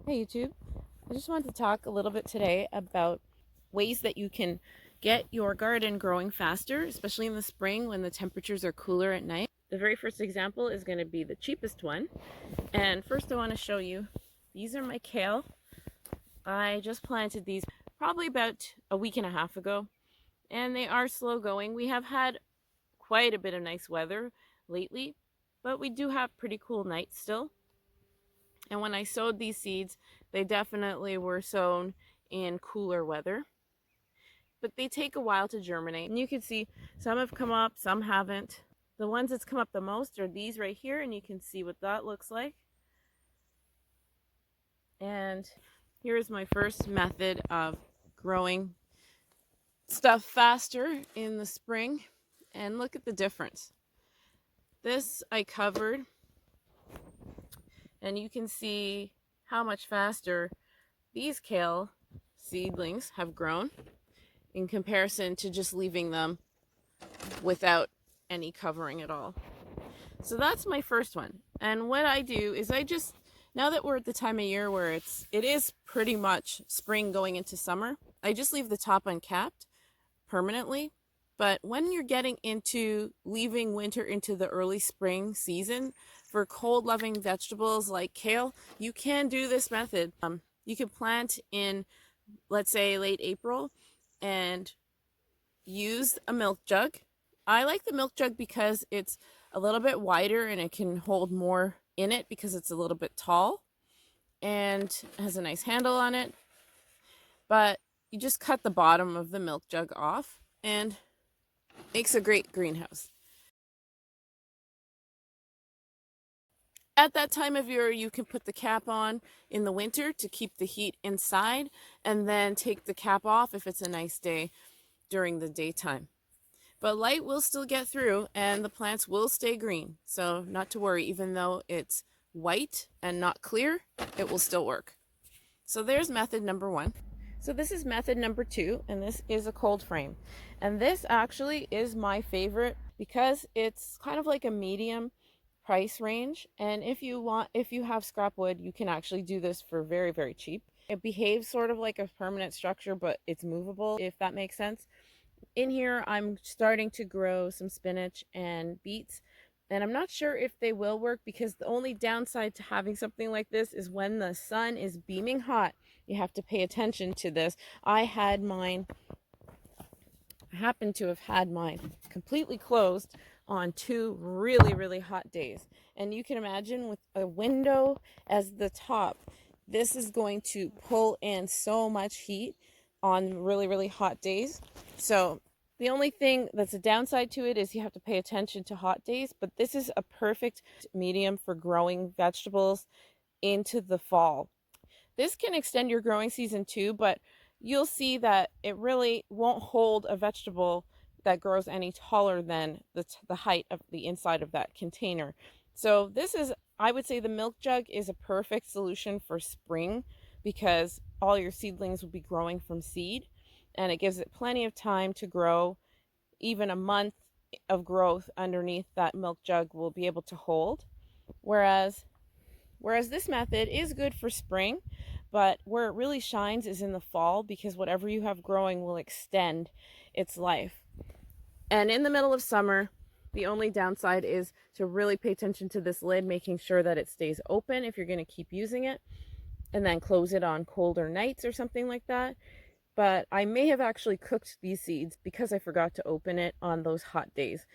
Hey YouTube, I just wanted to talk a little bit today about ways that you can get your garden growing faster, especially in the spring when the temperatures are cooler at night. The very first example is going to be the cheapest one. And first I want to show you, these are my kale. I just planted these probably about a week and a half ago, and they are slow going. We have had quite a bit of nice weather lately, but we do have pretty cool nights still. And when I sowed these seeds, they definitely were sown in cooler weather, but they take a while to germinate. And you can see some have come up, some haven't. The ones that's come up the most are these right here, and you can see what that looks like. And here's my first method of growing stuff faster in the spring. And look at the difference. This I covered, and you can see how much faster these kale seedlings have grown in comparison to just leaving them without any covering at all. So that's my first one. And what I do is now that we're at the time of year where it is pretty much spring going into summer, I just leave the top uncapped permanently. But when you're getting into leaving winter into the early spring season, for cold loving vegetables like kale, you can do this method. You can plant in, let's say, late April and use a milk jug. I like the milk jug because it's a little bit wider and it can hold more in it because it's a little bit tall and has a nice handle on it. But you just cut the bottom of the milk jug off and makes a great greenhouse. At that time of year, you can put the cap on in the winter to keep the heat inside and then take the cap off if it's a nice day during the daytime. But light will still get through and the plants will stay green. So not to worry, even though it's white and not clear, it will still work. So there's method number one. So this is method number two, and this is a cold frame. And this actually is my favorite because it's kind of like a medium price range. And if you have scrap wood, you can actually do this for very, very cheap. It behaves sort of like a permanent structure, but it's movable, if that makes sense. In here, I'm starting to grow some spinach and beets, and I'm not sure if they will work because the only downside to having something like this is when the sun is beaming hot, you have to pay attention to this. I happen to have had mine completely closed on two really, really hot days. And you can imagine with a window as the top, this is going to pull in so much heat on really, really hot days. So the only thing that's a downside to it is you have to pay attention to hot days, but this is a perfect medium for growing vegetables into the fall. This can extend your growing season too, but you'll see that it really won't hold a vegetable that grows any taller than the height of the inside of that container. So this is, I would say the milk jug is a perfect solution for spring because all your seedlings will be growing from seed and it gives it plenty of time to grow. Even a month of growth underneath that milk jug will be able to hold. Whereas this method is good for spring, but where it really shines is in the fall because whatever you have growing will extend its life. And in the middle of summer, the only downside is to really pay attention to this lid, making sure that it stays open if you're going to keep using it, and then close it on colder nights or something like that. But I may have actually cooked these seeds because I forgot to open it on those hot days.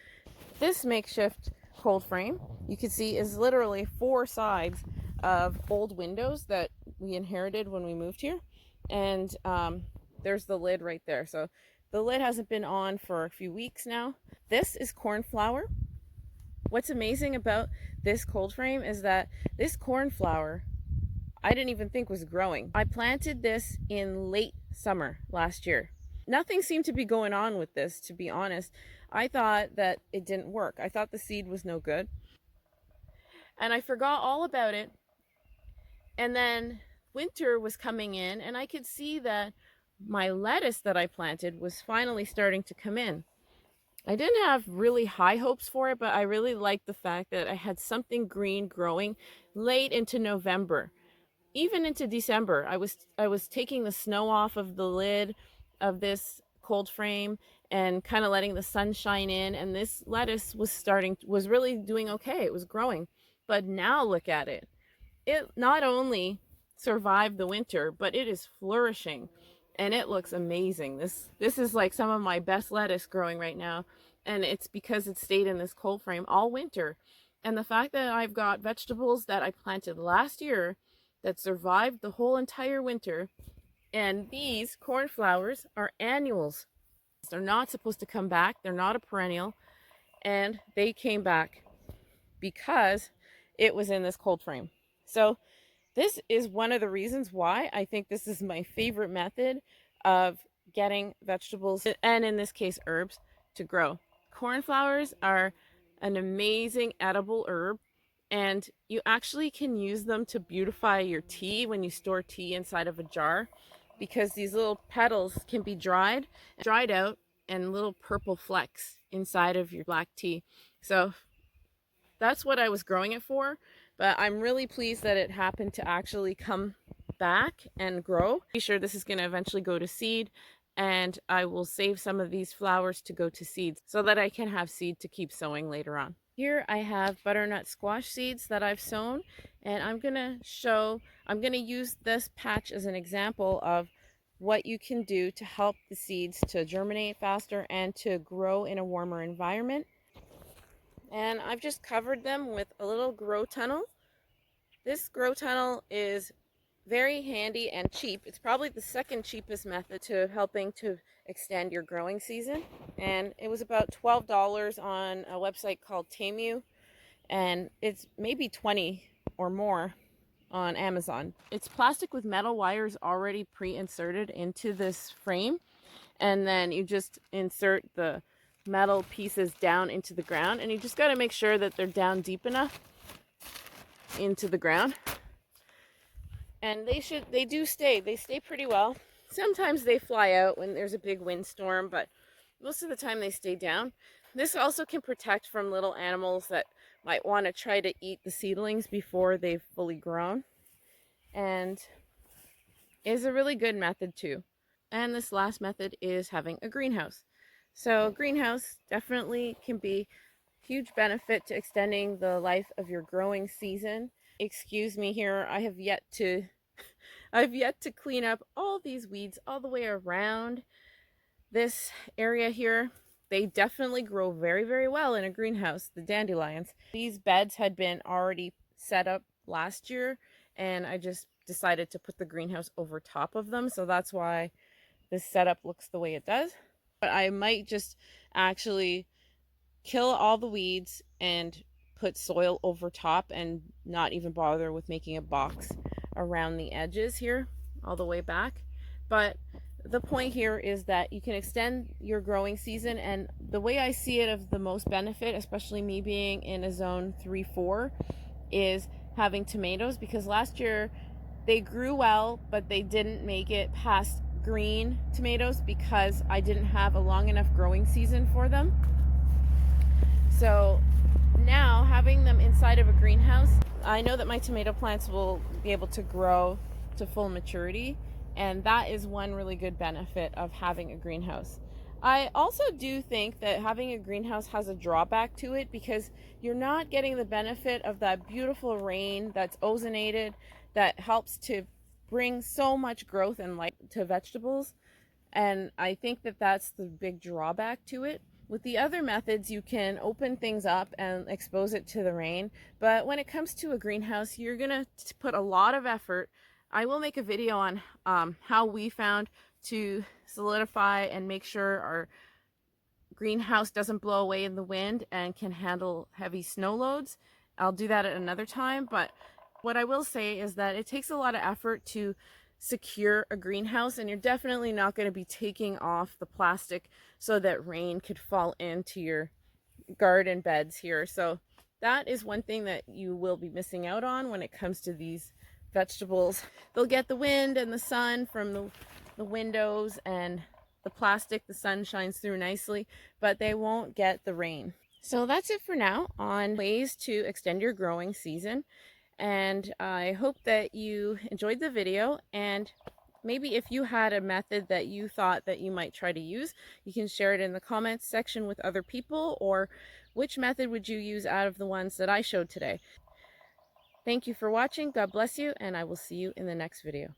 This makeshift cold frame, you can see, is literally 4 sides of old windows that we inherited when we moved here. And there's the lid right there. So the lid hasn't been on for a few weeks now. This is cornflower. What's amazing about this cold frame is that this cornflower I didn't even think was growing. I planted this in late summer last year. Nothing seemed to be going on with this, to be honest. I thought that it didn't work. I thought the seed was no good. And I forgot all about it. And then winter was coming in, and I could see that my lettuce that I planted was finally starting to come in. I didn't have really high hopes for it, but I really liked the fact that I had something green growing late into November. even into December, I was taking the snow off of the lid of this cold frame and kind of letting the sun shine in, and this lettuce was really doing okay. It was growing. But now look at it. It not only survived the winter, but it is flourishing and it looks amazing. This is like some of my best lettuce growing right now, and it's because it stayed in this cold frame all winter. And the fact that I've got vegetables that I planted last year that survived the whole entire winter, and these cornflowers are annuals. They're not supposed to come back. They're not a perennial, and they came back because it was in this cold frame. So this is one of the reasons why I think this is my favorite method of getting vegetables, and in this case herbs, to grow. Cornflowers are an amazing edible herb, and you actually can use them to beautify your tea when you store tea inside of a jar, because these little petals can be dried out, and little purple flecks inside of your black tea. So that's what I was growing it for, but I'm really pleased that it happened to actually come back and grow. Be sure this is going to eventually go to seed, and I will save some of these flowers to go to seeds so that I can have seed to keep sowing later on. Here I have butternut squash seeds that I've sown, and I'm going to use this patch as an example of what you can do to help the seeds to germinate faster and to grow in a warmer environment. And I've just covered them with a little grow tunnel. This grow tunnel is very handy and cheap. It's probably the second cheapest method to helping to extend your growing season. And it was about $12 on a website called Temu, and it's maybe 20 or more on Amazon. It's plastic with metal wires already pre-inserted into this frame, and then you just insert the metal pieces down into the ground, and you just got to make sure that they're down deep enough into the ground, and they stay pretty well. Sometimes they fly out when there's a big windstorm, but most of the time they stay down. This also can protect from little animals that might want to try to eat the seedlings before they've fully grown, and is a really good method too. And this last method is having a greenhouse. So a greenhouse definitely can be a huge benefit to extending the life of your growing season. Excuse me here, I've yet to clean up all these weeds all the way around this area here. They definitely grow very, very well in a greenhouse, the dandelions. These beds had been already set up last year, and I just decided to put the greenhouse over top of them, so that's why this setup looks the way it does. But I might just actually kill all the weeds and put soil over top and not even bother with making a box around the edges here all the way back. But the point here is that you can extend your growing season, and the way I see it of the most benefit, especially me being in a zone 3-4, is having tomatoes, because last year they grew well, but they didn't make it past green tomatoes because I didn't have a long enough growing season for them. So now having them inside of a greenhouse, I know that my tomato plants will be able to grow to full maturity, and that is one really good benefit of having a greenhouse. I also do think that having a greenhouse has a drawback to it, because you're not getting the benefit of that beautiful rain that's ozonated, that helps to bring so much growth and light to vegetables. And I think that that's the big drawback to it. With the other methods, you can open things up and expose it to the rain. But when it comes to a greenhouse, you're going to put a lot of effort. I will make a video on how we found to solidify and make sure our greenhouse doesn't blow away in the wind and can handle heavy snow loads. I'll do that at another time, but what I will say is that it takes a lot of effort to secure a greenhouse, and you're definitely not going to be taking off the plastic so that rain could fall into your garden beds here. So that is one thing that you will be missing out on when it comes to these vegetables. They'll get the wind and the sun from the windows, and the plastic, the sun shines through nicely, but they won't get the rain. So that's it for now on ways to extend your growing season. And I hope that you enjoyed the video, and maybe if you had a method that you thought that you might try to use, you can share it in the comments section with other people, or which method would you use out of the ones that I showed today. Thank you for watching. God bless you, and I will see you in the next video.